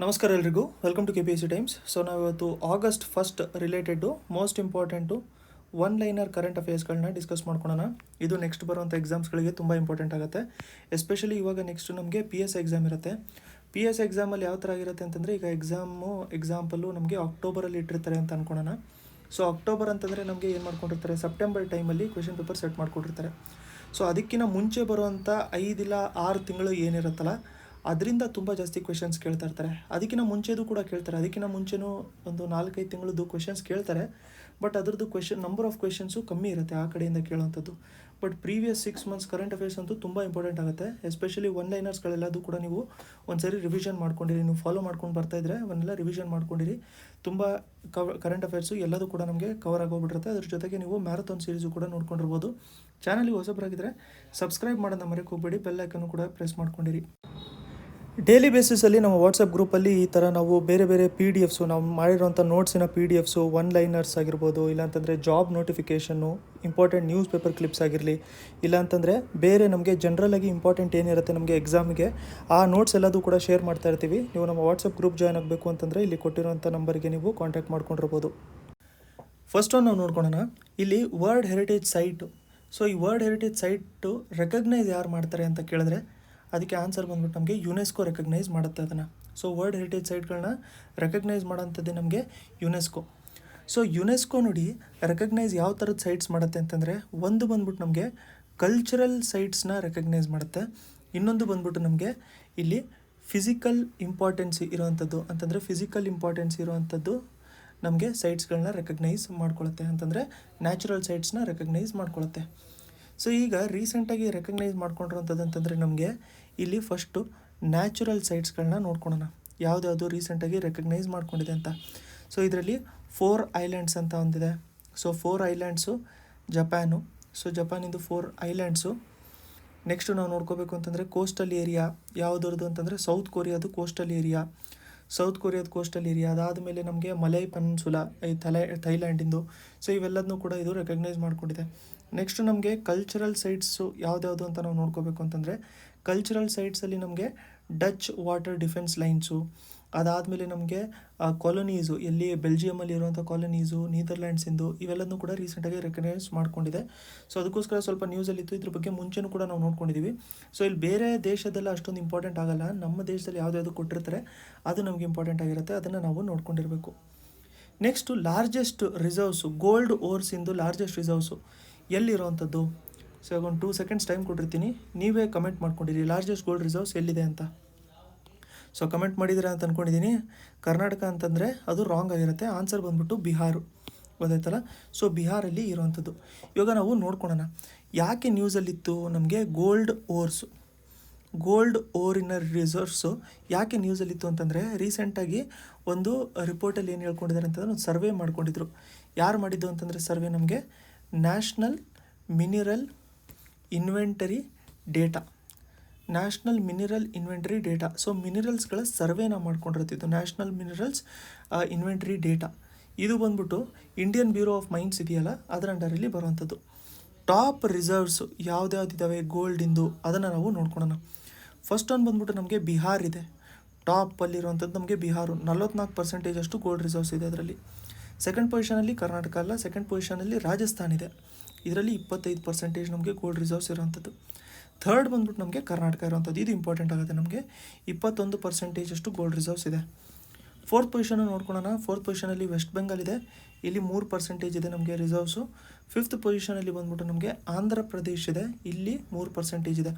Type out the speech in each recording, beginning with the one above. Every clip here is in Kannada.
ನಮಸ್ಕಾರ ಎಲ್ರಿಗೂ, welcome to KPSC Times. So ನಾವಿವತ್ತು August 1st related most important one liner current ಅಫೇರ್ಸ್ಗಳನ್ನ ಡಿಸ್ಕಸ್ ಮಾಡ್ಕೊಳ್ಳೋಣ. ಇದು ನೆಕ್ಸ್ಟ್ ಬರುವಂಥ ಎಕ್ಸಾಮ್ಸ್ಗಳಿಗೆ ತುಂಬ ಇಂಪಾರ್ಟೆಂಟ್ ಆಗುತ್ತೆ. ಎಸ್ಪೆಷಲಿ ಇವಾಗ ನೆಕ್ಸ್ಟ್ ನಮಗೆ PS ಎಕ್ಸಾಮ್ ಇರುತ್ತೆ. PS ಎಕ್ಸಾಮಲ್ಲಿ ಯಾವ ಥರ ಆಗಿರುತ್ತೆ ಅಂತಂದರೆ, ಈಗ ಎಕ್ಸಾಂಪಲ್ಲು ನಮಗೆ ಅಕ್ಟೋಬರಲ್ಲಿ ಇಟ್ಟಿರ್ತಾರೆ ಅಂತ ಅಂದ್ಕೊಳ್ಳೋಣ. ಸೊ ಅಕ್ಟೋಬರ್ ಅಂತಂದರೆ ನಮಗೆ ಏನು ಮಾಡ್ಕೊಂಡಿರ್ತಾರೆ, ಸೆಪ್ಟೆಂಬರ್ ಟೈಮಲ್ಲಿ ಕ್ವೆಶನ್ ಪೇಪರ್ ಸೆಟ್ ಮಾಡಿಕೊಟ್ಟಿರ್ತಾರೆ. ಸೊ ಅದಕ್ಕಿಂತ ಮುಂಚೆ ಬರುವಂಥ 5 ಇಲ್ಲ 6 ತಿಂಗಳು ಏನಿರುತ್ತಲ್ಲ, ಅದರಿಂದ ತುಂಬ ಜಾಸ್ತಿ ಕ್ವೆಶನ್ಸ್ ಕೇಳ್ತಾ ಇರ್ತಾರೆ. ಅದಕ್ಕಿಂತ ಮುಂಚೆದು ಕೂಡ ಕೇಳ್ತಾರೆ, ಅದಕ್ಕಿಂತ ಮುಂಚೆನೂ ಒಂದು 4-5 ತಿಂಗಳದ್ದು ಕ್ವೆಶನ್ಸ್ ಕೇಳ್ತಾರೆ. ಬಟ್ ಅದರದ್ದು ನಂಬರ್ ಆಫ್ ಕ್ವೆಶನ್ಸು ಕಮ್ಮಿ ಇರುತ್ತೆ ಆ ಕಡೆಯಿಂದ ಕೇಳೋವಂಥದ್ದು. But previous 6 months current affairs ಅಂತೂ ತುಂಬ ಇಂಪಾರ್ಟೆಂಟ್ ಆಗುತ್ತೆ. ಎಸ್ಪೆಷಲಿ ಒನ್ ಲೈನರ್ಸ್ಗಳೆಲ್ಲದು ಕೂಡ ನೀವು ಒಂದ್ಸರಿ ರಿವಿಷನ್ ಮಾಡ್ಕೊಂಡಿರಿ, ನೀವು ಫಾಲೋ ಮಾಡ್ಕೊಂಡು ಬರ್ತಾಯಿದ್ರೆ ಅವನ್ನೆಲ್ಲ ರಿವಿಷನ್ ಮಾಡ್ಕೊಂಡಿರಿ. ತುಂಬ ಕರೆಂಟ್ ಅಫೇರ್ಸು ಎಲ್ಲದೂ ಕೂಡ ನಮಗೆ ಕವರ್ ಆಗೋಗ್ಬಿಟ್ಟಿರುತ್ತೆ. ಅದ್ರ ಜೊತೆಗೆ ನೀವು ಮ್ಯಾರಥಾನ್ ಸೀರೀಸು ಕೂಡ ನೋಡ್ಕೊಂಡಿರ್ಬೋದು. ಚಾನಲ್ಗೆ ಹೊಸಬರಾಗಿದ್ದರೆ ಸಬ್ಸ್ಕ್ರೈಬ್ ಮಾಡೋದನ್ನ ಮರೆಯೋಕೆ ಹೋಗಬೇಡಿ, ಬೆಲ್ ಐಕನ್ನು ಕೂಡ ಪ್ರೆಸ್ ಮಾಡ್ಕೊಂಡಿರಿ. ಡೈಲಿ ಬೇಸಿಸಲ್ಲಿ ನಮ್ಮ ವಾಟ್ಸಪ್ ಗ್ರೂಪಲ್ಲಿ ಈ ಥರ ನಾವು ಬೇರೆ ಬೇರೆ PDFs, ನಾವು ಮಾಡಿರೋಂಥ ನೋಟ್ಸಿನ PDFs, ಒನ್ ಲೈನರ್ಸ್ ಆಗಿರ್ಬೋದು, ಇಲ್ಲಾಂತಂದರೆ job notification, important news paper clips ಆಗಿರಲಿ, ಇಲ್ಲಾಂತಂದರೆ ಬೇರೆ ನಮಗೆ ಜನರಲಾಗಿ ಇಂಪಾರ್ಟೆಂಟ್ ಏನಿರುತ್ತೆ ನಮಗೆ ಎಕ್ಸಾಮಿಗೆ, ಆ ನೋಟ್ಸ್ ಎಲ್ಲದೂ ಕೂಡ ಶೇರ್ ಮಾಡ್ತಾ ಇರ್ತೀವಿ. ನೀವು ನಮ್ಮ ವಾಟ್ಸಪ್ ಗ್ರೂಪ್ ಜಾಯ್ನ್ ಆಗಬೇಕು ಅಂತಂದರೆ ಇಲ್ಲಿ ಕೊಟ್ಟಿರೋಂಥ ನಂಬರ್ಗೆ ನೀವು ಕಾಂಟ್ಯಾಕ್ಟ್ ಮಾಡ್ಕೊಂಡಿರ್ಬೋದು. ಫಸ್ಟ್ ನಾವು ನೋಡ್ಕೊಳ್ಳೋಣ. ಇಲ್ಲಿ ವರ್ಲ್ಡ್ ಹೆರಿಟೇಜ್ ಸೈಟು. ಸೊ ಈ ವರ್ಲ್ಡ್ ಹೆರಿಟೇಜ್ ಸೈಟು ರೆಕಗ್ನೈಸ್ ಯಾರು ಮಾಡ್ತಾರೆ ಅಂತ ಕೇಳಿದ್ರೆ, ಅದಕ್ಕೆ ಆನ್ಸರ್ ಬಂದ್ಬಿಟ್ಟು ನಮಗೆ ಯುನೆಸ್ಕೋ ರೆಕಗ್ನೈಸ್ ಮಾಡುತ್ತೆ ಅದನ್ನು. ಸೊ ವರ್ಲ್ಡ್ ಹೆರಿಟೇಜ್ ಸೈಟ್ಗಳನ್ನ ರೆಕಗ್ನೈಸ್ ಮಾಡೋಂಥದ್ದೇ ನಮಗೆ ಯುನೆಸ್ಕೋ. ಸೊ ಯುನೆಸ್ಕೋ ನೋಡಿ ರೆಕಗ್ನೈಸ್ ಯಾವ ಥರದ ಸೈಟ್ಸ್ ಮಾಡುತ್ತೆ ಅಂತಂದರೆ, ಒಂದು ಬಂದ್ಬಿಟ್ಟು ನಮಗೆ ಕಲ್ಚರಲ್ ಸೈಟ್ಸ್ನ ರೆಕಗ್ನೈಸ್ ಮಾಡುತ್ತೆ, ಇನ್ನೊಂದು ಬಂದ್ಬಿಟ್ಟು ನಮಗೆ ಇಲ್ಲಿ ಫಿಸಿಕಲ್ ಇಂಪಾರ್ಟೆನ್ಸಿ ಇರೋವಂಥದ್ದು, ಅಂತಂದರೆ ಫಿಸಿಕಲ್ ಇಂಪಾರ್ಟೆನ್ಸ್ ಇರೋವಂಥದ್ದು ನಮಗೆ ಸೈಟ್ಸ್ಗಳನ್ನ ರೆಕಗ್ನೈಸ್ ಮಾಡ್ಕೊಳ್ಳುತ್ತೆ, ಅಂತಂದರೆ ನ್ಯಾಚುರಲ್ ಸೈಟ್ಸ್ನ ರೆಕಗ್ನೈಸ್ ಮಾಡ್ಕೊಳ್ಳುತ್ತೆ. ಸೊ ಈಗ ರೀಸೆಂಟಾಗಿ ರೆಕಗ್ನೈಸ್ ಮಾಡ್ಕೊಂಡಿರೋಂಥದ್ದು ಅಂತಂದರೆ ನಮಗೆ ಇಲ್ಲಿ ಫಸ್ಟು ನ್ಯಾಚುರಲ್ ಸೈಟ್ಸ್ಗಳನ್ನ ನೋಡ್ಕೊಳ್ಳೋಣ, ಯಾವುದ್ಯಾವುದು ರೀಸೆಂಟಾಗಿ ರೆಕಗ್ನೈಸ್ ಮಾಡ್ಕೊಂಡಿದೆ ಅಂತ. ಸೊ ಇದರಲ್ಲಿ 4 ಐಲ್ಯಾಂಡ್ಸ್ ಅಂತ ಒಂದಿದೆ. So 4 islands Japan. ಸೊ ಜಪಾನಿಂದು 4 ಐಲ್ಯಾಂಡ್ಸು. ನೆಕ್ಸ್ಟು ನಾವು ನೋಡ್ಕೋಬೇಕು ಅಂತಂದರೆ ಕೋಸ್ಟಲ್ ಏರಿಯಾ ಯಾವುದ್ರದ್ದು ಅಂತಂದರೆ ಸೌತ್ ಕೊರಿಯಾದು ಕೋಸ್ಟಲ್ ಏರಿಯಾ. ಅದಾದಮೇಲೆ ನಮಗೆ ಮಲೈ ಪೆನಿನ್ಸುಲಾ ಥೈಲ್ಯಾಂಡಿಂದು. ಸೊ ಇವೆಲ್ಲದನ್ನೂ ಕೂಡ ಇದು ರೆಕಗ್ನೈಸ್ ಮಾಡ್ಕೊಂಡಿದೆ. ನೆಕ್ಸ್ಟ್ ನಮಗೆ ಕಲ್ಚರಲ್ ಸೈಟ್ಸು ಯಾವುದ್ಯಾವುದು ಅಂತ ನಾವು ನೋಡ್ಕೋಬೇಕು ಅಂತಂದರೆ, ಕಲ್ಚರಲ್ ಸೈಟ್ಸಲ್ಲಿ ನಮಗೆ ಡಚ್ ವಾಟರ್ ಡಿಫೆನ್ಸ್ ಲೈನ್ಸು, ಅದಾದಮೇಲೆ ನಮಗೆ ಕಾಲೋನೀಸು, ಎಲ್ಲಿ ಬೆಲ್ಜಿಯಮಲ್ಲಿ ಇರುವಂಥ ಕಾಲೋನೀಸು, ನೀದರ್ಲ್ಯಾಂಡ್ಸಿಂದು, ಇವೆಲ್ಲದನ್ನೂ ಕೂಡ ರೀಸೆಂಟಾಗಿ ರೆಕಗ್ನೈಸ್ ಮಾಡ್ಕೊಂಡಿದೆ. ಸೊ ಅದಕ್ಕೋಸ್ಕರ ಸ್ವಲ್ಪ ನ್ಯೂಸಲ್ಲಿತ್ತು, ಇದ್ರ ಬಗ್ಗೆ ಮುಂಚೆನೂ ಕೂಡ ನಾವು ನೋಡ್ಕೊಂಡಿದ್ದೀವಿ. ಸೊ ಇಲ್ಲಿ ಬೇರೆ ದೇಶದಲ್ಲ ಅಷ್ಟೊಂದು ಇಂಪಾರ್ಟೆಂಟ್ ಆಗಲ್ಲ, ನಮ್ಮ ದೇಶದಲ್ಲಿ ಯಾವುದ್ಯಾವುದು ಕೊಟ್ಟಿರ್ತಾರೆ ಅದು ನಮಗೆ ಇಂಪಾರ್ಟೆಂಟ್ ಆಗಿರುತ್ತೆ, ಅದನ್ನು ನಾವು ನೋಡ್ಕೊಂಡಿರಬೇಕು. ನೆಕ್ಸ್ಟು ಲಾರ್ಜೆಸ್ಟ್ ರಿಸರ್ವ್ಸು, ಗೋಲ್ಡ್ ಓರ್ಸಿಂದು ಲಾರ್ಜೆಸ್ಟ್ ರಿಸರ್ವ್ಸು ಎಲ್ಲಿರೋವಂಥದ್ದು. ಸೊ ಇವಾಗ ಒಂದು 2 seconds ಟೈಮ್ ಕೊಟ್ಟಿರ್ತೀನಿ, ನೀವೇ ಕಮೆಂಟ್ ಮಾಡ್ಕೊಂಡಿರಿ ಲಾರ್ಜೆಸ್ಟ್ ಗೋಲ್ಡ್ ರಿಸರ್ವ್ಸ್ ಎಲ್ಲಿದೆ ಅಂತ. ಸೊ ಕಮೆಂಟ್ ಮಾಡಿದ್ದೀರಾ ಅಂತ ಅಂದ್ಕೊಂಡಿದ್ದೀನಿ. ಕರ್ನಾಟಕ ಅಂತಂದರೆ ಅದು ರಾಂಗ್ ಆಗಿರುತ್ತೆ. ಆನ್ಸರ್ ಬಂದ್ಬಿಟ್ಟು ಬಿಹಾರು, ಗೊತ್ತಾಯ್ತಲ್ಲ. ಸೊ ಬಿಹಾರಲ್ಲಿ ಇರೋವಂಥದ್ದು. ಇವಾಗ ನಾವು ನೋಡ್ಕೊಳ್ಳೋಣ ಯಾಕೆ ನ್ಯೂಸಲ್ಲಿತ್ತು ನಮಗೆ ಗೋಲ್ಡ್ ಓರಿನ ರಿಸರ್ವ್ಸು ಯಾಕೆ ನ್ಯೂಸಲ್ಲಿತ್ತು ಅಂತಂದರೆ, ರೀಸೆಂಟಾಗಿ ಒಂದು ರಿಪೋರ್ಟಲ್ಲಿ ಏನು ಹೇಳ್ಕೊಂಡಿದ್ದಾರೆ ಅಂತಂದರೆ, ಒಂದು ಸರ್ವೆ ಮಾಡ್ಕೊಂಡಿದ್ರು. ಯಾರು ಮಾಡಿದ್ದು ಅಂತಂದರೆ ಸರ್ವೆ ನಮಗೆ national mineral inventory data. So ಮಿನರಲ್ಸ್ಗಳ ಸರ್ವೆನ ಮಾಡ್ಕೊಂಡಿರ್ತಿದ್ದು ನ್ಯಾಷನಲ್ ಮಿನರಲ್ಸ್ ಇನ್ವೆಂಟರಿ ಡೇಟಾ. ಇದು ಬಂದ್ಬಿಟ್ಟು ಇಂಡಿಯನ್ ಬ್ಯೂರೋ ಆಫ್ ಮೈನ್ಸ್ ಇದೆಯಲ್ಲ, ಅದರ ಅಂಡರಲ್ಲಿ ಬರುವಂಥದ್ದು. ಟಾಪ್ ರಿಸರ್ವ್ಸು ಯಾವ್ದ್ಯಾವ್ದಿದ್ದಾವೆ ಗೋಲ್ಡಿಂದು ಅದನ್ನು ನಾವು ನೋಡ್ಕೊಳ್ಳೋಣ. ಫಸ್ಟ್ ಒಂದು ಬಂದ್ಬಿಟ್ಟು ನಮಗೆ ಬಿಹಾರ್ ಇದೆ. ಟಾಪಲ್ಲಿರುವಂಥದ್ದು ನಮಗೆ ಬಿಹಾರು, 44% ಅಷ್ಟು ಗೋಲ್ಡ್ ರಿಸರ್ವ್ಸ್ ಇದೆ ಅದರಲ್ಲಿ. ಸೆಕೆಂಡ್ ಪೊಸಿಷನಲ್ಲಿ ಕರ್ನಾಟಕ ಅಲ್ಲ, ಸೆಕೆಂಡ್ ಪೊಸಿಷನಲ್ಲಿ ರಾಜಸ್ಥಾನ್ ಇದೆ. ಇದರಲ್ಲಿ 25% ನಮಗೆ ಗೋಲ್ಡ್ ರಿಸರ್ವ್ಸ್ ಇರೋವಂಥದ್ದು. ಥರ್ಡ್ ಬಂದ್ಬಿಟ್ಟು ನಮಗೆ ಕರ್ನಾಟಕ ಇರೋವಂಥದ್ದು, ಇದು ಇಂಪಾರ್ಟೆಂಟ್ ಆಗುತ್ತೆ ನಮಗೆ. 21% ಅಷ್ಟು ಗೋಲ್ಡ್ ರಿಸರ್ವ್ಸ್ ಇದೆ. ಫೋರ್ತ್ ಪೊಸಿಷನ್ನು ನೋಡ್ಕೊಳ್ಳೋಣ. ಫೋರ್ತ್ ಪೊಸಿಷನಲ್ಲಿ ವೆಸ್ಟ್ ಬೆಂಗಾಲ್ ಇದೆ, ಇಲ್ಲಿ 3% ಇದೆ ನಮಗೆ ರಿಸರ್ವ್ಸು. ಫಿಫ್ತ್ ಪೊಸಿಷನಲ್ಲಿ ಬಂದ್ಬಿಟ್ಟು ನಮಗೆ ಆಂಧ್ರ ಪ್ರದೇಶ್ ಇದೆ, ಇಲ್ಲಿ 3% ಇದೆ.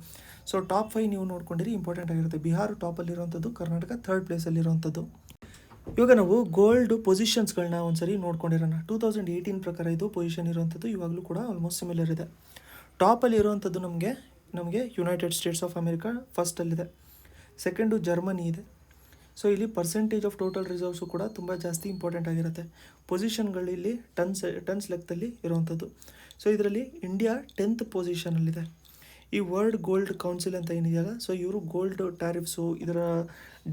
ಸೊ ಟಾಪ್ 5 ನೀವು ನೋಡ್ಕೊಂಡಿರಿ, ಇಂಪಾರ್ಟೆಂಟ್ ಆಗಿರುತ್ತೆ. ಬಿಹಾರ್ ಟಾಪಲ್ಲಿರುವಂಥದ್ದು, ಕರ್ನಾಟಕ ಥರ್ಡ್ ಪ್ಲೇಸಲ್ಲಿರುವಂಥದ್ದು. ಇವಾಗ ನಾವು ಗೋಲ್ಡ್ ಪೊಸಿಷನ್ಸ್ಗಳನ್ನ ಒಂದ್ಸರಿ ನೋಡ್ಕೊಂಡಿರೋಣ. 2018 ಪ್ರಕಾರ ಇದು ಪೊಸಿಷನ್ ಇರುವಂಥದ್ದು, ಇವಾಗಲೂ ಕೂಡ ಆಲ್ಮೋಸ್ಟ್ ಸಿಮಿಲರ್ ಇದೆ. ಟಾಪಲ್ಲಿ ಇರುವಂಥದ್ದು ನಮಗೆ ಯುನೈಟೆಡ್ ಸ್ಟೇಟ್ಸ್ ಆಫ್ ಅಮೆರಿಕಾ ಫಸ್ಟಲ್ಲಿದೆ. ಸೆಕೆಂಡು ಜರ್ಮನಿ ಇದೆ. ಸೊ ಇಲ್ಲಿ ಪರ್ಸೆಂಟೇಜ್ ಆಫ್ ಟೋಟಲ್ ರಿಸರ್ವ್ಸು ಕೂಡ ತುಂಬ ಜಾಸ್ತಿ ಇಂಪಾರ್ಟೆಂಟ್ ಆಗಿರುತ್ತೆ. ಪೊಸಿಷನ್ಗಳಲ್ಲಿ ಟನ್ಸ್ ಲೆಕ್ಕದಲ್ಲಿ ಇರುವಂಥದ್ದು. ಸೊ ಇದರಲ್ಲಿ ಇಂಡಿಯಾ 10th ಪೊಸಿಷನಲ್ಲಿದೆ. ಈ ವರ್ಲ್ಡ್ ಗೋಲ್ಡ್ ಕೌನ್ಸಿಲ್ ಅಂತ ಏನಿದೆಯಲ್ಲ, ಸೊ ಇವರು ಗೋಲ್ಡ್ ಟ್ಯಾರಿಫ್ಸು, ಇದರ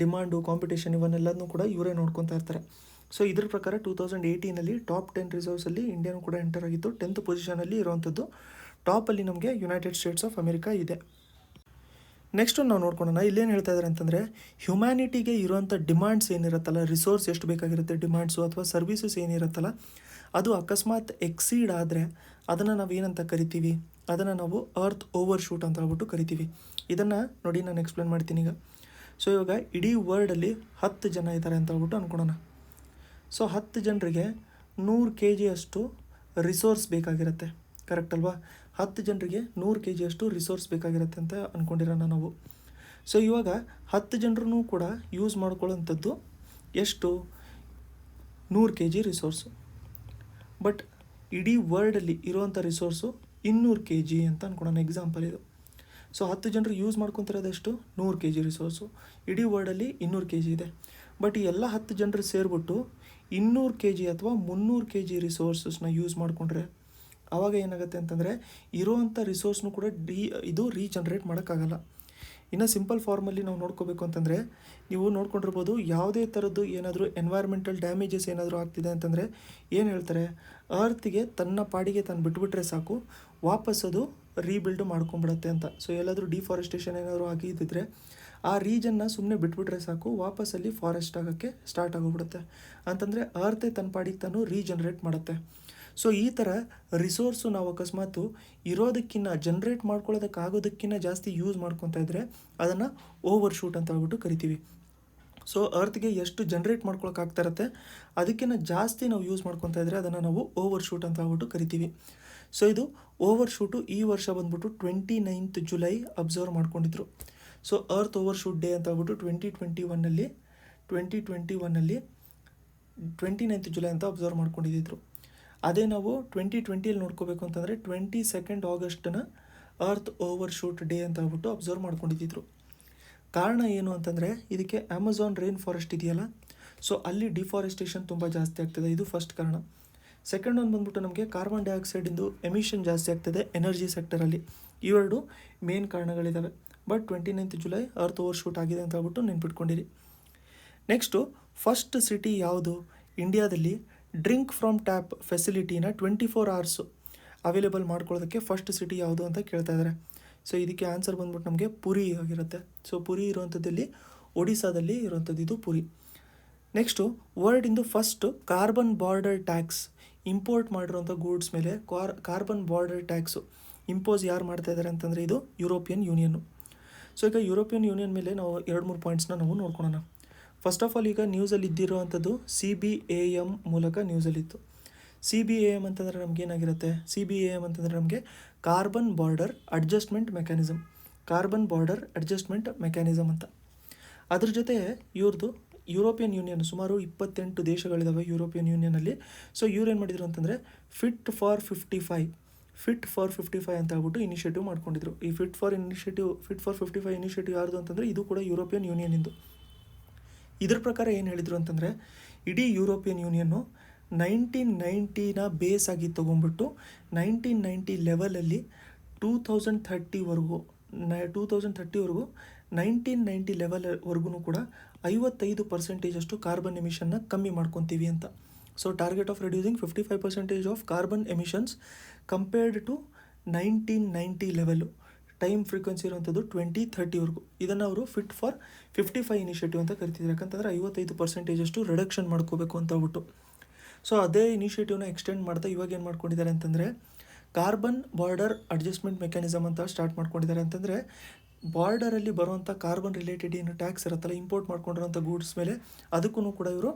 ಡಿಮಾಂಡು, ಕಾಂಪಿಟೇಷನ್ ಇವನ್ನೆಲ್ಲನೂ ಕೂಡ ಇವರೇ ನೋಡ್ಕೊತಾ ಇರ್ತಾರೆ. ಸೊ ಇದ್ರ ಪ್ರಕಾರ 2018 ಟಾಪ್ 10 ರಿಸರ್ವ್ಸಲ್ಲಿ ಇಂಡಿಯಾನು ಕೂಡ ಎಂಟರ್ ಆಗಿತ್ತು. 10th ಪೊಸಿಷನಲ್ಲಿ ಇರುವಂಥದ್ದು. ಟಾಪಲ್ಲಿ ನಮಗೆ ಯುನೈಟೆಡ್ ಸ್ಟೇಟ್ಸ್ ಆಫ್ ಅಮೆರಿಕಾ ಇದೆ. ನೆಕ್ಸ್ಟ್ ನಾವು ನೋಡ್ಕೊಳ್ಳೋಣ. ಇಲ್ಲೇನು ಹೇಳ್ತಾ ಇದ್ದಾರೆ ಅಂತಂದರೆ, ಹ್ಯುಮ್ಯಾನಿಟಿಗೆ ಇರುವಂಥ ಡಿಮಾಂಡ್ಸ್ ಏನಿರುತ್ತಲ್ಲ, ರಿಸೋರ್ಸ್ ಎಷ್ಟು ಬೇಕಾಗಿರುತ್ತೆ ಡಿಮಾಂಡ್ಸು ಅಥವಾ ಸರ್ವಿಸಸ್ ಏನಿರುತ್ತಲ್ಲ, ಅದು ಅಕಸ್ಮಾತ್ ಎಕ್ಸೀಡ್ ಆದರೆ ಅದನ್ನು ನಾವು ಏನಂತ ಕರಿತೀವಿ, ಅದನ್ನು ನಾವು ಅರ್ತ್ ಓವರ್ ಶೂಟ್ ಅಂತ ಹೇಳ್ಬಿಟ್ಟು ಕರಿತೀವಿ. ಇದನ್ನು ನೋಡಿ ನಾನು ಎಕ್ಸ್ಪ್ಲೇನ್ ಮಾಡ್ತೀನಿ ಈಗ. ಸೊ ಇವಾಗ ಇಡೀ ವರ್ಲ್ಡಲ್ಲಿ 10 ಜನ ಇದ್ದಾರೆ ಅಂತ ಹೇಳ್ಬಿಟ್ಟು ಅಂದ್ಕೊಳ್ಳೋಣ. ಸೊ 10 ಜನರಿಗೆ 100 kg ಅಷ್ಟು ರಿಸೋರ್ಸ್ ಬೇಕಾಗಿರುತ್ತೆ, ಕರೆಕ್ಟ್ ಅಲ್ವಾ? 10 ಜನರಿಗೆ 100 kg ಅಷ್ಟು ರಿಸೋರ್ಸ್ ಬೇಕಾಗಿರುತ್ತೆ ಅಂತ ಅಂದ್ಕೊಂಡಿರೋಣ ನಾವು. ಸೊ ಇವಾಗ 10 ಜನರೂ ಕೂಡ ಯೂಸ್ ಮಾಡ್ಕೊಳ್ಳೋಂಥದ್ದು ಎಷ್ಟು, 100 kg ರಿಸೋರ್ಸು. ಬಟ್ ಇಡೀ ವರ್ಲ್ಡಲ್ಲಿ ಇರುವಂಥ ರಿಸೋರ್ಸು 200 kg ಅಂತ ಅಂದ್ಕೊಳ್ಳೋಣ, ಎಕ್ಸಾಂಪಲ್ ಇದು. ಸೊ 10 ಜನರು ಯೂಸ್ ಮಾಡ್ಕೊತಿರೋದೆಷ್ಟು, 100 kg ರಿಸೋರ್ಸು. ಇಡೀ ವರ್ಲ್ಡಲ್ಲಿ 200 kg ಇದೆ. ಬಟ್ ಈ ಎಲ್ಲ 10 ಜನರು ಸೇರಿಬಿಟ್ಟು 200 kg ಅಥವಾ 300 kg ರಿಸೋರ್ಸಸ್ನ ಯೂಸ್ ಮಾಡಿಕೊಂಡ್ರೆ ಆವಾಗ ಏನಾಗುತ್ತೆ ಅಂತಂದರೆ, ಇರೋವಂಥ ರಿಸೋರ್ಸ್ನು ಕೂಡ ಇದು ರೀಜನ್ರೇಟ್ ಮಾಡೋಕ್ಕಾಗಲ್ಲ. ಇನ್ನು ಸಿಂಪಲ್ ಫಾರ್ಮಲ್ಲಿ ನಾವು ನೋಡ್ಕೋಬೇಕು ಅಂತಂದರೆ, ನೀವು ನೋಡ್ಕೊಂಡಿರ್ಬೋದು, ಯಾವುದೇ ಥರದ್ದು ಏನಾದರೂ ಎನ್ವೈರ್ಮೆಂಟಲ್ ಡ್ಯಾಮೇಜಸ್ ಏನಾದರೂ ಆಗ್ತಿದೆ ಅಂತಂದರೆ ಏನು ಹೇಳ್ತಾರೆ, ಅರ್ತಿಗೆ ತನ್ನ ಪಾಡಿಗೆ ತಾನು ಬಿಟ್ಬಿಟ್ರೆ ಸಾಕು, ವಾಪಸ್ ಅದು ರೀಬಿಲ್ಡ್ ಮಾಡ್ಕೊಂಬಿಡುತ್ತೆ ಅಂತ. ಸೊ ಎಲ್ಲಾದರೂ ಡಿಫಾರೆಸ್ಟೇಷನ್ ಏನಾದರೂ ಆಗಿದ್ದಿದ್ರೆ ಆ ರೀಜನ್ನ ಸುಮ್ಮನೆ ಬಿಟ್ಬಿಟ್ರೆ ಸಾಕು, ವಾಪಸ್ಸಲ್ಲಿ ಫಾರೆಸ್ಟ್ ಆಗೋಕ್ಕೆ ಸ್ಟಾರ್ಟ್ ಆಗೋಗ್ಬಿಡುತ್ತೆ. ಅಂತಂದರೆ ಅರ್ತೆ ತನ್ನ ಪಾಡಿಗೆ ತಾನು ರೀಜನ್ರೇಟ್ ಮಾಡುತ್ತೆ. ಸೊ ಈ ಥರ ರಿಸೋರ್ಸು ನಾವು ಅಕಸ್ಮಾತು ಇರೋದಕ್ಕಿಂತ ಜನ್ರೇಟ್ ಮಾಡ್ಕೊಳ್ಳೋದಕ್ಕಾಗೋದಕ್ಕಿಂತ ಜಾಸ್ತಿ ಯೂಸ್ ಮಾಡ್ಕೊತಾ ಇದ್ದರೆ ಅದನ್ನು ಓವರ್ ಶೂಟ್ ಅಂತ ಹೇಳ್ಬಿಟ್ಟು ಕರಿತೀವಿ. ಸೊ ಅರ್ತ್ಗೆ ಎಷ್ಟು ಜನ್ರೇಟ್ ಮಾಡ್ಕೊಳಕ್ಕಾಗ್ತಾ ಇರುತ್ತೆ ಅದಕ್ಕಿಂತ ಜಾಸ್ತಿ ನಾವು ಯೂಸ್ ಮಾಡ್ಕೊತಾ ಇದ್ದರೆ ಅದನ್ನು ನಾವು ಓವರ್ ಶೂಟ್ ಅಂತ ಹೇಳ್ಬಿಟ್ಟು ಕರಿತೀವಿ. ಸೊ ಇದು ಓವರ್ ಶೂಟು ಈ ವರ್ಷ ಬಂದ್ಬಿಟ್ಟು 29th ಜುಲೈ ಅಬ್ಸರ್ವ್ ಮಾಡ್ಕೊಂಡಿದ್ರು. So Earth Overshoot Day ಅಂತ ಹೇಳ್ಬಿಟ್ಟು 2021ನಲ್ಲಿ 29th ಜುಲೈ ಅಂತ ಅಬ್ಸರ್ವ್ ಮಾಡ್ಕೊಂಡಿದ್ರು. ಅದೇ ನಾವು 2020 ನೋಡ್ಕೋಬೇಕು ಅಂತಂದರೆ 22nd ಆಗಸ್ಟನ್ನ ಅರ್ತ್ ಓವರ್ ಶೂಟ್ ಡೇ ಅಂತ ಹೇಳ್ಬಿಟ್ಟು ಅಬ್ಸರ್ವ್ ಮಾಡ್ಕೊಂಡಿದ್ರು. ಕಾರಣ ಏನು ಅಂತಂದರೆ, ಇದಕ್ಕೆ ಅಮೆಝಾನ್ ರೈನ್ ಫಾರೆಸ್ಟ್ ಇದೆಯಲ್ಲ, ಸೊ ಅಲ್ಲಿ ಡಿಫಾರೆಸ್ಟೇಷನ್ ತುಂಬ ಜಾಸ್ತಿ ಆಗ್ತದೆ, ಇದು ಫಸ್ಟ್ ಕಾರಣ. ಸೆಕೆಂಡ್ ಒಂದು ಬಂದ್ಬಿಟ್ಟು ನಮಗೆ ಕಾರ್ಬನ್ ಡೈಆಕ್ಸೈಡಿಂದು ಎಮಿಷನ್ ಜಾಸ್ತಿ ಆಗ್ತದೆ ಎನರ್ಜಿ ಸೆಕ್ಟರಲ್ಲಿ. ಇವೆರಡು ಮೇನ್ ಕಾರಣಗಳಿದ್ದಾವೆ. But 29th July Earth Overshoot ಆಗಿದೆ ಅಂತ ಹೇಳ್ಬಿಟ್ಟು ನೆನ್ಪಿಟ್ಕೊಂಡಿರಿ. ನೆಕ್ಸ್ಟು ಫಸ್ಟ್ ಸಿಟಿ ಯಾವುದು ಇಂಡಿಯಾದಲ್ಲಿ ಡ್ರಿಂಕ್ ಫ್ರಮ್ ಟ್ಯಾಪ್ ಫೆಸಿಲಿಟಿನ 24 hours ಅವೈಲೇಬಲ್ ಮಾಡ್ಕೊಳ್ಳೋದಕ್ಕೆ ಫಸ್ಟ್ ಸಿಟಿ ಯಾವುದು ಅಂತ ಕೇಳ್ತಾ ಇದ್ದಾರೆ. ಸೊ ಇದಕ್ಕೆ ಆನ್ಸರ್ ಬಂದ್ಬಿಟ್ಟು ನಮಗೆ ಪುರಿ ಆಗಿರುತ್ತೆ. ಸೊ ಪುರಿ ಇರುವಂಥದ್ದಲ್ಲಿ ಒಡಿಸ್ಸಾದಲ್ಲಿ ಇರುವಂಥದ್ದು ಇದು ಪುರಿ. ನೆಕ್ಸ್ಟು ವರ್ಲ್ಡಿಂದು first carbon border tax import ಮಾಡಿರೋಂಥ ಗೂಡ್ಸ್ ಮೇಲೆ ಕಾರ್ಬನ್ ಬಾರ್ಡರ್ ಟ್ಯಾಕ್ಸು ಇಂಪೋಸ್ ಯಾರು ಮಾಡ್ತಾ ಇದ್ದಾರೆ ಅಂತಂದರೆ ಇದು ಯುರೋಪಿಯನ್ ಯೂನಿಯನ್ನು. ಸೊ ಈಗ ಯುರೋಪಿಯನ್ ಯೂನಿಯನ್ ಮೇಲೆ ನಾವು 2-3 ಪಾಯಿಂಟ್ಸ್ನ ನಾವು ನೋಡ್ಕೊಳ್ಳೋಣ. ಫಸ್ಟ್ ಆಫ್ ಆಲ್ ಈಗ ನ್ಯೂಸಲ್ಲಿ ಇದ್ದಿರೋವಂಥದ್ದು CBAM ಮೂಲಕ ನ್ಯೂಸಲ್ಲಿತ್ತು. CBAM ಅಂತಂದರೆ ನಮಗೇನಾಗಿರುತ್ತೆ, CBAM ಅಂತಂದರೆ ನಮಗೆ ಕಾರ್ಬನ್ ಬಾರ್ಡರ್ ಅಡ್ಜಸ್ಟ್ಮೆಂಟ್ ಮೆಕ್ಯಾನಿಸಮ್ ಅಂತ. ಅದ್ರ ಜೊತೆ ಇವ್ರದ್ದು ಯುರೋಪಿಯನ್ ಯೂನಿಯನ್ ಸುಮಾರು 28 ದೇಶಗಳಿದ್ದಾವೆ ಯುರೋಪಿಯನ್ ಯೂನಿಯನಲ್ಲಿ. ಸೊ ಇವ್ರು ಏನು ಮಾಡಿದ್ರು ಅಂತಂದರೆ ಫಿಟ್ ಫಾರ್ 55 ಅಂತ ಹೇಳ್ಬಿಟ್ಟು ಇನಿಷಿಯೇಟಿವ್ ಮಾಡ್ಕೊಂಡಿದ್ರು. ಈ ಫಿಟ್ ಫಾರ್ 55 ಇನಿಷಿಯೇಟಿವ್ ಯಾರ್ದು ಅಂತಂದರೆ ಇದು ಕೂಡ ಯುರೋಪಿಯನ್ ಯೂನಿಯನಿಂದು. ಇದ್ರ ಪ್ರಕಾರ ಏನು ಹೇಳಿದರು ಅಂತಂದರೆ, ಇಡೀ ಯುರೋಪಿಯನ್ ಯೂನಿಯನ್ನು 1990ನ ಬೇಸ್ ಆಗಿ ತೊಗೊಂಡ್ಬಿಟ್ಟು 1990 ಲೆವೆಲಲ್ಲಿ 2030ವರೆಗೂ 1990 ಲೆವೆಲ್ವರೆಗೂ ಕೂಡ 55% ಅಷ್ಟು ಕಾರ್ಬನ್ ಎಮಿಷನ್ನ ಕಮ್ಮಿ ಮಾಡ್ಕೊತೀವಿ ಅಂತ. So target of reducing 55% of carbon emissions compared to 1990 level. Time frequency ಇರುವಂಥದ್ದು 2030ವರೆಗೂ. ಇದನ್ನು ಅವರು ಫಿಟ್ ಫಾರ್ 55 ಇನಿಷಿಯೇಟಿವ್ ಅಂತ ಕರಿತಿದ್ರು. ಯಾಕಂತಂದರೆ 55% ಅಷ್ಟು ರಿಡಕ್ಷನ್ ಮಾಡ್ಕೋಬೇಕು ಅಂತ ಹೇಳ್ಬಿಟ್ಟು. ಸೊ ಅದೇ ಇನಿಷಿಯೇಟಿವ್ನ ಎಕ್ಸ್ಟೆಂಡ್ ಮಾಡ್ತಾ ಇವಾಗ ಏನು ಮಾಡ್ಕೊಂಡಿದ್ದಾರೆ ಅಂತಂದರೆ ಕಾರ್ಬನ್ ಬಾರ್ಡರ್ ಅಡ್ಜಸ್ಟ್ಮೆಂಟ್ ಮೆಕ್ಯಾನಿಸಮ್ ಅಂತ ಸ್ಟಾರ್ಟ್ ಮಾಡ್ಕೊಂಡಿದ್ದಾರೆ. ಅಂತಂದರೆ ಬಾರ್ಡರಲ್ಲಿ ಬರುವಂಥ ಕಾರ್ಬನ್ ರಿಲೇಟೆಡ್ ಏನು ಟ್ಯಾಕ್ಸ್ ಇರುತ್ತಲ್ಲ, ಇಂಪೋರ್ಟ್ ಮಾಡ್ಕೊಂಡಿರೋಂಥ ಗೂಡ್ಸ್ ಮೇಲೆ ಅದಕ್ಕೂ ಕೂಡ ಇವರು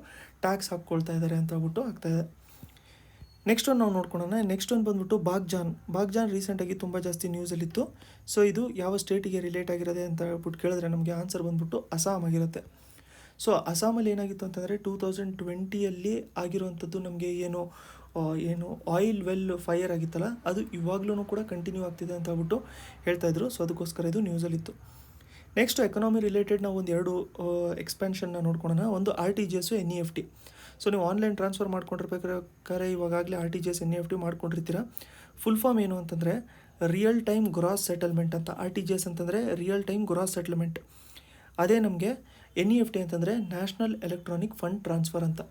ಟ್ಯಾಕ್ಸ್ ಹಾಕ್ಕೊಳ್ತಾ ಇದ್ದಾರೆ ಅಂತ ಹೇಳ್ಬಿಟ್ಟು ಆಗ್ತಾಯಿದೆ. ನೆಕ್ಸ್ಟ್ ಒಂದು ನಾವು ನೋಡ್ಕೊಳ್ಳೋಣ. ನೆಕ್ಸ್ಟ್ ಒಂದು ಬಂದ್ಬಿಟ್ಟು ಬಾಗ್ಜಾನ್ ರೀಸೆಂಟಾಗಿ ತುಂಬ ಜಾಸ್ತಿ ನ್ಯೂಸಲ್ಲಿತ್ತು. ಸೊ ಇದು ಯಾವ ಸ್ಟೇಟಿಗೆ ರಿಲೇಟ್ ಆಗಿರೋದೆ ಅಂತ ಹೇಳ್ಬಿಟ್ಟು ಕೇಳಿದ್ರೆ ನಮಗೆ ಆನ್ಸರ್ ಬಂದ್ಬಿಟ್ಟು ಅಸ್ಸಾಂ ಆಗಿರುತ್ತೆ. ಸೊ ಅಸ್ಸಾಮಲ್ಲಿ ಏನಾಗಿತ್ತು ಅಂತಂದರೆ 2020ಯಲ್ಲಿ ಆಗಿರುವಂಥದ್ದು ನಮಗೆ ಏನು ಆಯಿಲ್ ವೆಲ್ ಫೈರ್ ಆಗಿತ್ತಲ್ಲ, ಅದು ಇವಾಗಲೂ ಕೂಡ ಕಂಟಿನ್ಯೂ ಆಗ್ತಿದೆ ಅಂತ ಹೇಳ್ಬಿಟ್ಟು ಹೇಳ್ತಾಯಿದ್ರು. ಸೊ ಅದಕ್ಕೋಸ್ಕರ ಇದು ನ್ಯೂಸಲ್ಲಿತ್ತು. ನೆಕ್ಸ್ಟ್ ಎಕನಾಮಿ ರಿಲೇಟೆಡ್ ನಾವು ಒಂದು 2 ಎಕ್ಸ್ಪೆನ್ಷನ್ನ ನೋಡ್ಕೊಳ್ಳೋಣ. ಒಂದು RTGS, NEFT. ಸೊ ನೀವು ಆನ್ಲೈನ್ ಟ್ರಾನ್ಸ್ಫರ್ ಮಾಡ್ಕೊಂಡಿರ್ಬೇಕಾದ್ರೆ ಇವಾಗಲೇ RTGS NEFT ಮಾಡ್ಕೊಂಡಿರ್ತೀರ. ಫುಲ್ ಫಾರ್ಮ್ ಏನು ಅಂತಂದರೆ ರಿಯಲ್ ಟೈಮ್ ಗ್ರಾಸ್ ಸೆಟಲ್ಮೆಂಟ್ ಅಂತ. RTGS ಅಂತಂದರೆ ರಿಯಲ್ ಟೈಮ್ ಗ್ರಾಸ್ ಸೆಟಲ್ಮೆಂಟ್. ಅದೇ ನಮಗೆ NEFT ಅಂತಂದರೆ ನ್ಯಾಷನಲ್ ಎಲೆಕ್ಟ್ರಾನಿಕ್ ಫಂಡ್ ಟ್ರಾನ್ಸ್ಫರ್ ಅಂತ.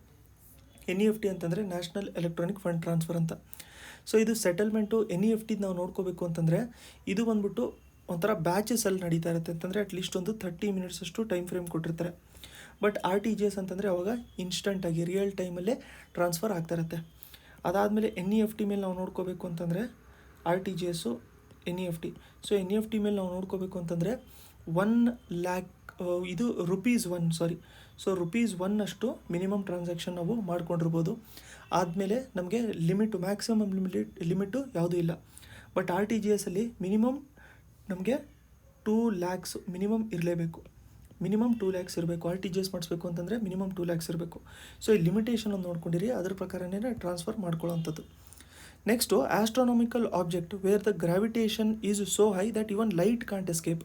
ಸೊ ಇದು ಸೆಟಲ್ಮೆಂಟು NEFT ನಾವು ನೋಡ್ಕೋಬೇಕು ಅಂತಂದರೆ ಇದು ಬಂದ್ಬಿಟ್ಟು ಒಂಥರ ಬ್ಯಾಚಸಲ್ಲಿ ನಡೀತಾ ಇರುತ್ತೆ. ಅಂತಂದರೆ ಅಟ್ಲೀಸ್ಟ್ ಒಂದು 30 ಮಿನಿಟ್ಸ್ ಅಷ್ಟು ಟೈಮ್ ಫ್ರೇಮ್ ಕೊಟ್ಟಿರ್ತಾರೆ. ಬಟ್ RTGS ಅಂತಂದರೆ ಅವಾಗ ಇನ್ಸ್ಟಂಟಾಗಿ ರಿಯಲ್ ಟೈಮಲ್ಲೇ ಟ್ರಾನ್ಸ್ಫರ್ ಆಗ್ತಾ ಇರುತ್ತೆ. ಅದಾದಮೇಲೆ NEFT ಮೇಲೆ ನಾವು ನೋಡ್ಕೋಬೇಕು ಅಂತಂದರೆ RTGS NEFT. ಸೊ NEFT ಮೇಲೆ ನಾವು ನೋಡ್ಕೋಬೇಕು ಅಂತಂದರೆ 1 lakh ಇದು ₹1 ಸೊ ₹1 ಅಷ್ಟು ಮಿನಿಮಮ್ ಟ್ರಾನ್ಸಾಕ್ಷನ್ ನಾವು ಮಾಡ್ಕೊಂಡಿರ್ಬೋದು. ಆದಮೇಲೆ ನಮಗೆ ಮ್ಯಾಕ್ಸಿಮಮ್ ಲಿಮಿಟು ಯಾವುದೂ ಇಲ್ಲ. ಬಟ್ RTGSಲ್ಲಿ ಮಿನಿಮಮ್ ನಮಗೆ 2 lakhs ಮಿನಿಮಮ್ ಇರಲೇಬೇಕು. ಮಿನಿಮಮ್ 2 lakhs ಇರಬೇಕು. RTGS ಮಾಡಿಸ್ಬೇಕು ಅಂತಂದರೆ ಮಿನಿಮಮ್ 2 lakhs ಇರಬೇಕು. ಸೊ ಈ ಲಿಮಿಟೇಷನ್ ಒಂದು ನೋಡ್ಕೊಂಡಿರಿ, ಅದ್ರ ಪ್ರಕಾರನೇ ಟ್ರಾನ್ಸ್ಫರ್ ಮಾಡ್ಕೊಳ್ಳೋವಂಥದ್ದು. Next astronomical object where the gravitation is so high that even light can't escape.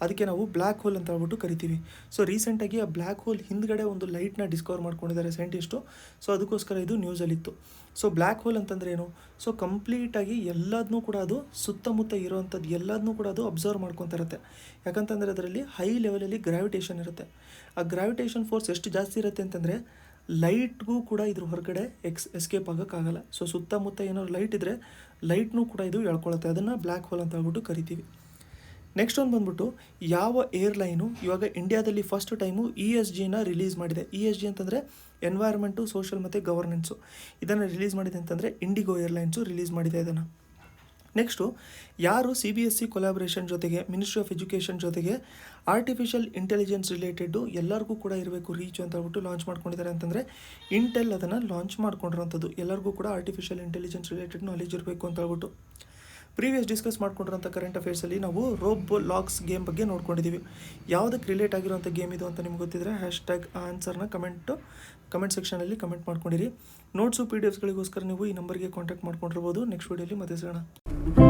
ಅದಕ್ಕೆ ನಾವು ಬ್ಲ್ಯಾಕ್ ಹೋಲ್ ಅಂತ ಹೇಳ್ಬಿಟ್ಟು ಕರಿತೀವಿ. ಸೊ ರೀಸೆಂಟಾಗಿ ಆ ಬ್ಲ್ಯಾಕ್ ಹೋಲ್ ಹಿಂದ್ಗಡೆ ಒಂದು ಲೈಟ್ನ ಡಿಸ್ಕವರ್ ಮಾಡ್ಕೊಂಡಿದ್ದಾರೆ ಸೈಂಟಿಸ್ಟು. ಸೊ ಅದಕ್ಕೋಸ್ಕರ ಇದು ನ್ಯೂಸಲ್ಲಿತ್ತು. ಸೊ ಬ್ಲ್ಯಾಕ್ ಹೋಲ್ ಅಂತಂದರೆ ಏನು? ಸೊ ಕಂಪ್ಲೀಟಾಗಿ ಎಲ್ಲದನ್ನೂ ಕೂಡ ಅದು ಸುತ್ತಮುತ್ತ ಇರೋವಂಥದ್ದು ಎಲ್ಲದನ್ನೂ ಕೂಡ ಅದು ಅಬ್ಸರ್ವ್ ಮಾಡ್ಕೊತಾ ಇರುತ್ತೆ. ಯಾಕಂತಂದರೆ ಅದರಲ್ಲಿ ಹೈ ಲೆವೆಲಲ್ಲಿ ಗ್ರಾವಿಟೇಷನ್ ಇರುತ್ತೆ. ಆ ಗ್ರಾವಿಟೇಷನ್ ಫೋರ್ಸ್ ಎಷ್ಟು ಜಾಸ್ತಿ ಇರುತ್ತೆ ಅಂತಂದರೆ ಲೈಟ್ಗೂ ಕೂಡ ಇದ್ರ ಹೊರಗಡೆ ಎಸ್ಕೇಪ್ ಆಗೋಕ್ಕಾಗಲ್ಲ. ಸೊ ಸುತ್ತಮುತ್ತ ಏನಾದ್ರು ಲೈಟ್ ಇದ್ದರೆ ಲೈಟ್ನೂ ಕೂಡ ಇದು ಎಳ್ಕೊಳ್ಳುತ್ತೆ. ಅದನ್ನು ಬ್ಲ್ಯಾಕ್ ಹೋಲ್ ಅಂತ ಹೇಳ್ಬಿಟ್ಟು ಕರಿತೀವಿ. ನೆಕ್ಸ್ಟ್ ಒಂದು ಬಂದ್ಬಿಟ್ಟು ಯಾವ ಏರ್ಲೈನು ಇವಾಗ ಇಂಡಿಯಾದಲ್ಲಿ ಫಸ್ಟ್ ಟೈಮು ESGನ ರಿಲೀಸ್ ಮಾಡಿದೆ. ESG ಅಂತಂದರೆ ಎನ್ವೈರ್ಮೆಂಟು, ಸೋಷಲ್ ಮತ್ತು ಗವರ್ನೆನ್ಸು. ಇದನ್ನು ರಿಲೀಸ್ ಮಾಡಿದೆ ಅಂತಂದರೆ ಇಂಡಿಗೋ ಏರ್ಲೈನ್ಸು ರಿಲೀಸ್ ಮಾಡಿದೆ ಇದನ್ನು. ನೆಕ್ಸ್ಟು ಯಾರು CBSE ಕೊಲಾಬ್ರೇಷನ್ ಜೊತೆಗೆ ಮಿನಿಸ್ಟ್ರಿ ಆಫ್ ಎಜುಕೇಷನ್ ಜೊತೆಗೆ ಆರ್ಟಿಫಿಷಿಯಲ್ ಇಂಟೆಲಿಜೆನ್ಸ್ ರಿಲೇಟೆಡ್ಡು ಎಲ್ಲರಿಗೂ ಕೂಡ ಇರಬೇಕು ರೀಚ್ ಅಂತ ಹೇಳ್ಬಿಟ್ಟು ಲಾಂಚ್ ಮಾಡ್ಕೊಂಡಿದ್ದಾರೆ ಅಂತಂದರೆ ಇಂಟೆಲ್ ಅದನ್ನು ಲಾಂಚ್ ಮಾಡ್ಕೊಂಡಿರೋಂಥದ್ದು. ಎಲ್ಲರಿಗೂ ಕೂಡ ಆರ್ಟಿಫಿಷಿಯಲ್ ಇಂಟೆಲಿಜೆನ್ಸ್ ರಿಲೇಟೆಡ್ ನಾಲೆಜ್ ಇರಬೇಕು ಅಂತ ಹೇಳ್ಬಿಟ್ಟು. ಪ್ರೀವಿಯಸ್ ಡಿಸ್ಕಸ್ ಮಾಡ್ಕೊಂಡಿರೋಂಥ ಕರೆಂಟ್ ಅಫೇರ್ಸಲ್ಲಿ ನಾವು ರೋಬ್ಲಾಕ್ಸ್ ಗೇಮ್ ಬಗ್ಗೆ ನೋಡ್ಕೊಂಡಿದ್ದೀವಿ. ಯಾವುದಕ್ಕೆ ರಿಲೇಟ್ ಆಗಿರೋಂಥ ಗೇಮ್ ಇದು ಅಂತ ನಿಮ್ಗೆ ಗೊತ್ತಿದ್ರೆ #ಆನ್ಸರ್ನ ಕಮೆಂಟ್ ಸೆಕ್ಷನಲ್ಲಿ ಕಮೆಂಟ್ ಮಾಡ್ಕೊಂಡಿರಿ. ನೋಟ್ಸು PDFಗಳಿಗೋಸ್ಕರ ನೀವು ಈ ನಂಬರ್ಗೆ ಕಾಂಟ್ಯಾಕ್ಟ್ ಮಾಡ್ಕೊಂಡಿರ್ಬೋದು. ನೆಕ್ಸ್ಟ್ ವೀಡಿಯೋಲಿ ಮತ್ತೆ ಸಿಗೋಣ.